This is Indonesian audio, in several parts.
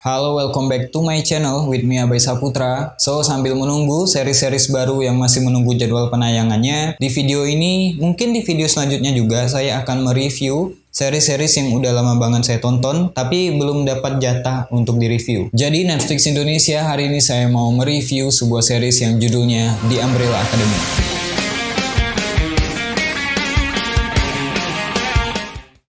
Halo, welcome back to my channel with me Abai Saputra. So, sambil menunggu seri-series baru yang masih menunggu jadwal penayangannya, di video ini, mungkin di video selanjutnya juga, saya akan mereview seri-series yang udah lama banget saya tonton, tapi belum dapat jatah untuk direview. Jadi, Netflix Indonesia hari ini saya mau mereview sebuah series yang judulnya The Umbrella Academy.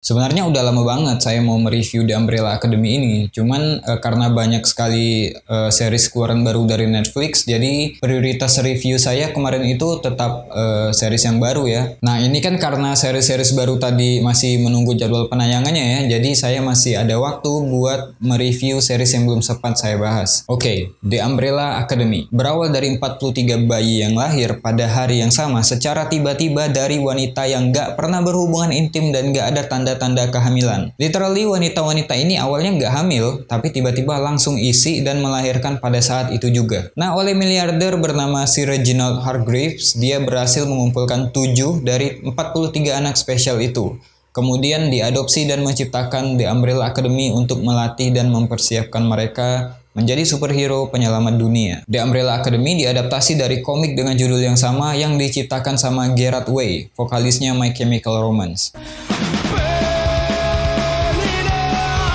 Sebenarnya udah lama banget saya mau mereview The Umbrella Academy ini, cuman karena banyak sekali series keluaran baru dari Netflix, jadi prioritas review saya kemarin itu tetap series yang baru ya. Nah ini kan karena series-series baru tadi masih menunggu jadwal penayangannya ya, jadi saya masih ada waktu buat mereview series yang belum sempat saya bahas. Oke, The Umbrella Academy berawal dari 43 bayi yang lahir pada hari yang sama secara tiba-tiba dari wanita yang gak pernah berhubungan intim dan gak ada tanda kehamilan. Literally wanita-wanita ini awalnya nggak hamil, tapi tiba-tiba langsung isi dan melahirkan pada saat itu juga. Nah, oleh miliarder bernama Sir Reginald Hargreaves, dia berhasil mengumpulkan 7 dari 43 anak spesial itu. Kemudian diadopsi dan menciptakan The Umbrella Academy untuk melatih dan mempersiapkan mereka menjadi superhero penyelamat dunia. The Umbrella Academy diadaptasi dari komik dengan judul yang sama yang diciptakan sama Gerard Way, vokalisnya My Chemical Romance.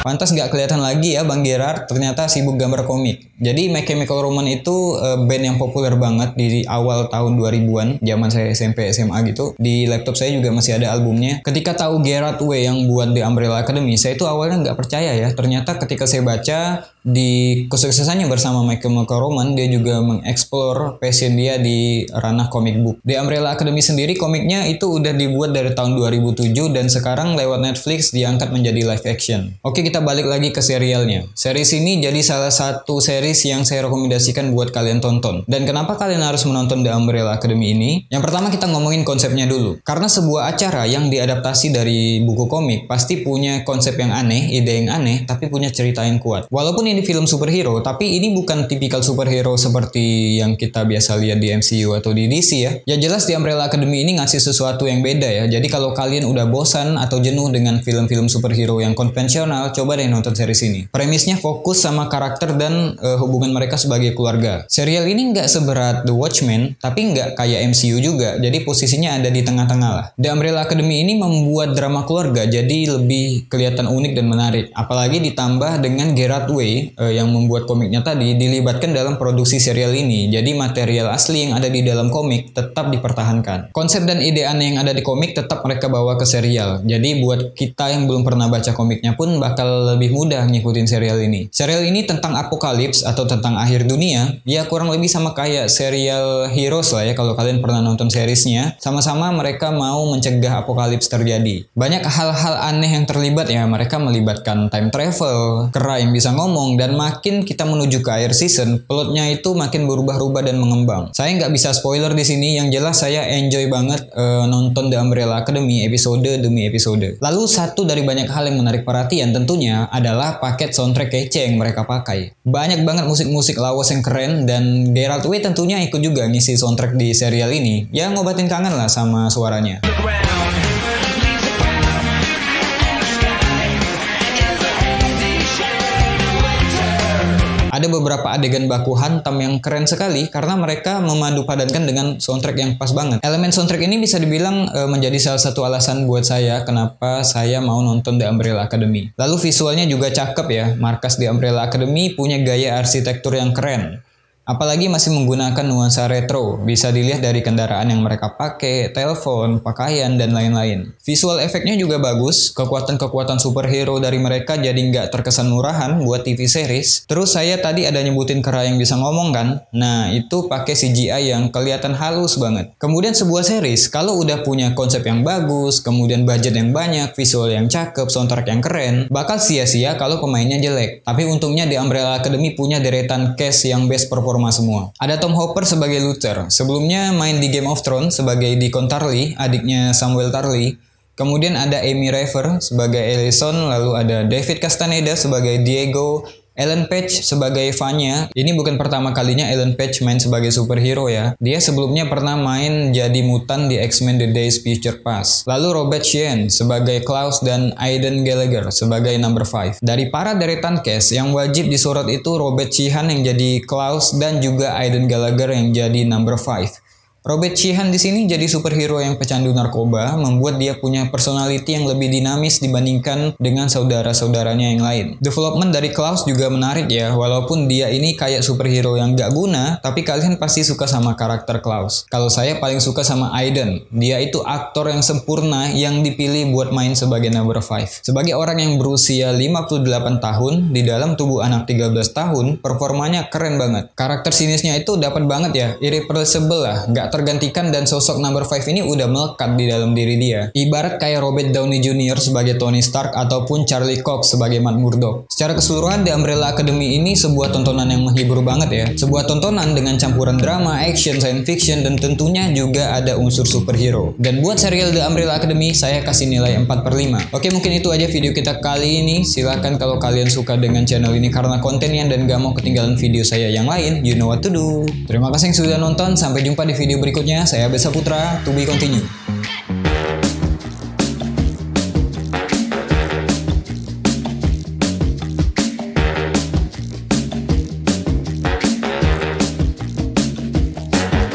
Pantas nggak kelihatan lagi ya Bang Gerard, ternyata sibuk gambar komik. Jadi My Chemical Romance itu band yang populer banget di awal tahun 2000-an, zaman saya SMP SMA gitu. Di laptop saya juga masih ada albumnya. Ketika tahu Gerard Way yang buat The Umbrella Academy, saya itu awalnya nggak percaya ya. Ternyata ketika saya baca di kesuksesannya bersama My Chemical Romance, dia juga mengeksplor passion dia di ranah comic book. The Umbrella Academy sendiri komiknya itu udah dibuat dari tahun 2007 dan sekarang lewat Netflix diangkat menjadi live action. Oke, kita balik lagi ke serialnya. Series ini jadi salah satu series yang saya rekomendasikan buat kalian tonton. Dan kenapa kalian harus menonton The Umbrella Academy ini? Yang pertama kita ngomongin konsepnya dulu. Karena sebuah acara yang diadaptasi dari buku komik pasti punya konsep yang aneh, ide yang aneh, tapi punya cerita yang kuat. Walaupun ini film superhero, tapi ini bukan tipikal superhero seperti yang kita biasa lihat di MCU atau di DC ya. Ya jelas The Umbrella Academy ini ngasih sesuatu yang beda ya. Jadi kalau kalian udah bosan atau jenuh dengan film-film superhero yang konvensional, coba deh nonton series ini. Premisnya fokus sama karakter dan hubungan mereka sebagai keluarga. Serial ini nggak seberat The Watchmen, tapi nggak kayak MCU juga. Jadi posisinya ada di tengah-tengah lah. The Umbrella Academy ini membuat drama keluarga jadi lebih kelihatan unik dan menarik. Apalagi ditambah dengan Gerard Way yang membuat komiknya tadi dilibatkan dalam produksi serial ini. Jadi material asli yang ada di dalam komik tetap dipertahankan. Konsep dan ide aneh yang ada di komik tetap mereka bawa ke serial. Jadi buat kita yang belum pernah baca komiknya pun bakal lebih mudah ngikutin serial ini. Serial ini tentang apokalips atau tentang akhir dunia. Ya kurang lebih sama kayak serial Heroes lah ya kalau kalian pernah nonton seriesnya. Sama-sama mereka mau mencegah apokalips terjadi. Banyak hal-hal aneh yang terlibat ya. Mereka melibatkan time travel, kera yang bisa ngomong, dan makin kita menuju ke akhir season, plotnya itu makin berubah-ubah dan mengembang. Saya nggak bisa spoiler di sini. Yang jelas saya enjoy banget nonton The Umbrella Academy episode demi episode. Lalu satu dari banyak hal yang menarik perhatian tentunya adalah paket soundtrack kece yang mereka pakai. Banyak banget musik-musik lawas yang keren dan Gerard Way tentunya ikut juga ngisi soundtrack di serial ini. Ya ngobatin kangen lah sama suaranya. Ada beberapa adegan baku hantam yang keren sekali karena mereka memadu padankan dengan soundtrack yang pas banget. Elemen soundtrack ini bisa dibilang menjadi salah satu alasan buat saya kenapa saya mau nonton The Umbrella Academy. Lalu visualnya juga cakep ya. Markas The Umbrella Academy punya gaya arsitektur yang keren. Apalagi masih menggunakan nuansa retro, bisa dilihat dari kendaraan yang mereka pakai, telepon, pakaian, dan lain-lain. Visual efeknya juga bagus, kekuatan-kekuatan superhero dari mereka jadi nggak terkesan murahan buat TV series. Terus saya tadi ada nyebutin kera yang bisa ngomong kan? Nah, itu pakai CGI yang kelihatan halus banget. Kemudian sebuah series, kalau udah punya konsep yang bagus, kemudian budget yang banyak, visual yang cakep, soundtrack yang keren, bakal sia-sia kalau pemainnya jelek. Tapi untungnya The Umbrella Academy punya deretan cast yang best performance semua. Ada Tom Hopper sebagai Luther, sebelumnya main di Game of Thrones sebagai Deacon Tarly, adiknya Samuel Tarly. Kemudian ada Amy River sebagai Ellison, lalu ada David Castaneda sebagai Diego, Ellen Page sebagai Vanya, ini bukan pertama kalinya Ellen Page main sebagai superhero ya. Dia sebelumnya pernah main jadi mutan di X-Men The Days Future Past. Lalu Robert Sheehan sebagai Klaus dan Aidan Gallagher sebagai Number 5. Dari para deretan cast yang wajib disorot itu Robert Sheehan yang jadi Klaus dan juga Aidan Gallagher yang jadi Number 5. Robert Sheehan di sini jadi superhero yang pecandu narkoba, membuat dia punya personality yang lebih dinamis dibandingkan dengan saudara-saudaranya yang lain. Development dari Klaus juga menarik ya, walaupun dia ini kayak superhero yang gak guna, tapi kalian pasti suka sama karakter Klaus. Kalau saya paling suka sama Aidan, dia itu aktor yang sempurna yang dipilih buat main sebagai Number 5. Sebagai orang yang berusia 58 tahun, di dalam tubuh anak 13 tahun, performanya keren banget. Karakter sinisnya itu dapat banget ya, irreplaceable lah, gak tergantikan dan sosok Number 5 ini udah melekat di dalam diri dia. Ibarat kayak Robert Downey Jr. sebagai Tony Stark ataupun Charlie Cox sebagai Matt Murdock. Secara keseluruhan The Umbrella Academy ini sebuah tontonan yang menghibur banget ya. Sebuah tontonan dengan campuran drama, action, science fiction, dan tentunya juga ada unsur superhero. Dan buat serial The Umbrella Academy saya kasih nilai 4/5. Oke, mungkin itu aja video kita kali ini. Silahkan kalau kalian suka dengan channel ini karena kontennya dan gak mau ketinggalan video saya yang lain, you know what to do. Terima kasih yang sudah nonton, sampai jumpa di video berikutnya. Saya Besa Putra, to be continue.